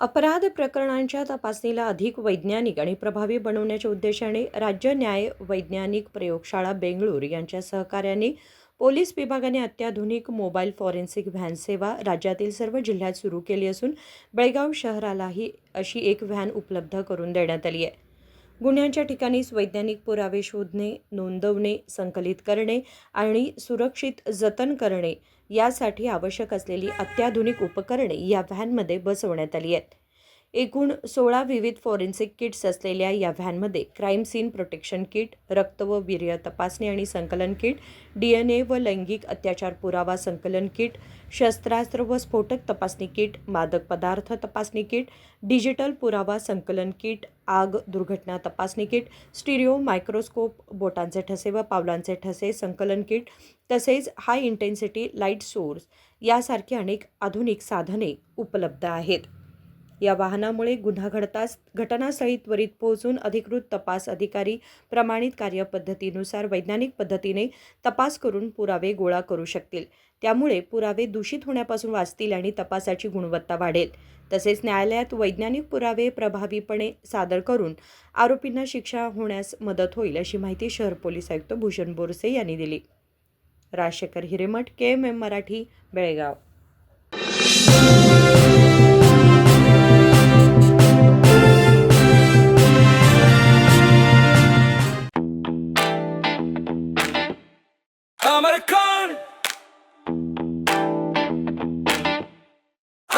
अपराध प्रकरणांच्या तपासणीला अधिक वैज्ञानिक आणि प्रभावी बनवण्याच्या उद्देशाने राज्य न्याय वैज्ञानिक प्रयोगशाळा बेंगळूर यांच्या सहकार्याने पोलीस विभागाने अत्याधुनिक मोबाईल फॉरेन्सिक व्हॅन सेवा राज्यातील सर्व जिल्ह्यात सुरू केली असून बेळगाव शहरालाही अशी एक व्हॅन उपलब्ध करून देण्यात आली आहे. गुन्ह्यांच्या ठिकाणीच वैज्ञानिक पुरावे शोधणे, नोंदवणे, संकलित करणे आणि सुरक्षित जतन करणे यासाठी आवश्यक असलेली अत्याधुनिक उपकरणे या व्हॅनमध्ये बसवण्यात आली आहेत. एकूण 16 विविध फॉरेन्सिक किट्स असलेल्या या व्हॅनमध्ये क्राईम सीन प्रोटेक्शन किट, रक्त व वीर्य तपासणी आणि संकलन किट, DNA व लैंगिक अत्याचार पुरावा संकलन किट, शस्त्रास्त्र व स्फोटक तपासणी किट, मादक पदार्थ तपासणी किट, डिजिटल पुरावा संकलन किट, आग दुर्घटना तपासणी किट, स्टिरिओ मायक्रोस्कोप, बोटांचे ठसे व पावलांचे ठसे संकलन किट तसेच हाय इंटेन्सिटी लाईट सोर्स यासारखी अनेक आधुनिक साधने उपलब्ध आहेत. या वाहनामुळे गुन्हा घडताच घटनास्थळी त्वरित पोहोचून अधिकृत तपास अधिकारी प्रमाणित कार्यपद्धतीनुसार वैज्ञानिक पद्धतीने तपास करून पुरावे गोळा करू शकतील. त्यामुळे पुरावे दूषित होण्यापासून वाचतील आणि तपासाची गुणवत्ता वाढेल. तसेच न्यायालयात वैज्ञानिक पुरावे प्रभावीपणे सादर करून आरोपींना शिक्षा होण्यास मदत होईल, अशी माहिती शहर पोलीस आयुक्त भूषण बोरसे यांनी दिली. Rajshekhar Hiremath, KMM Marathi, Belgaum.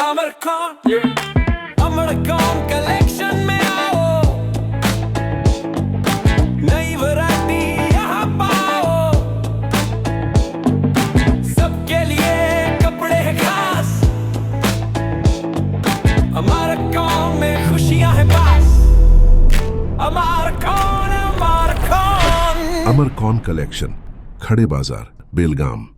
American, American collection में आओ, नई वैरायटी यहाँ पाओ, सबके लिए कपड़े हैं खास, अमेरिकन में खुशियाँ हैं पास, अमेरिकन. अमरकॉन कलेक्शन, खड़े बाजार, बेलगाम.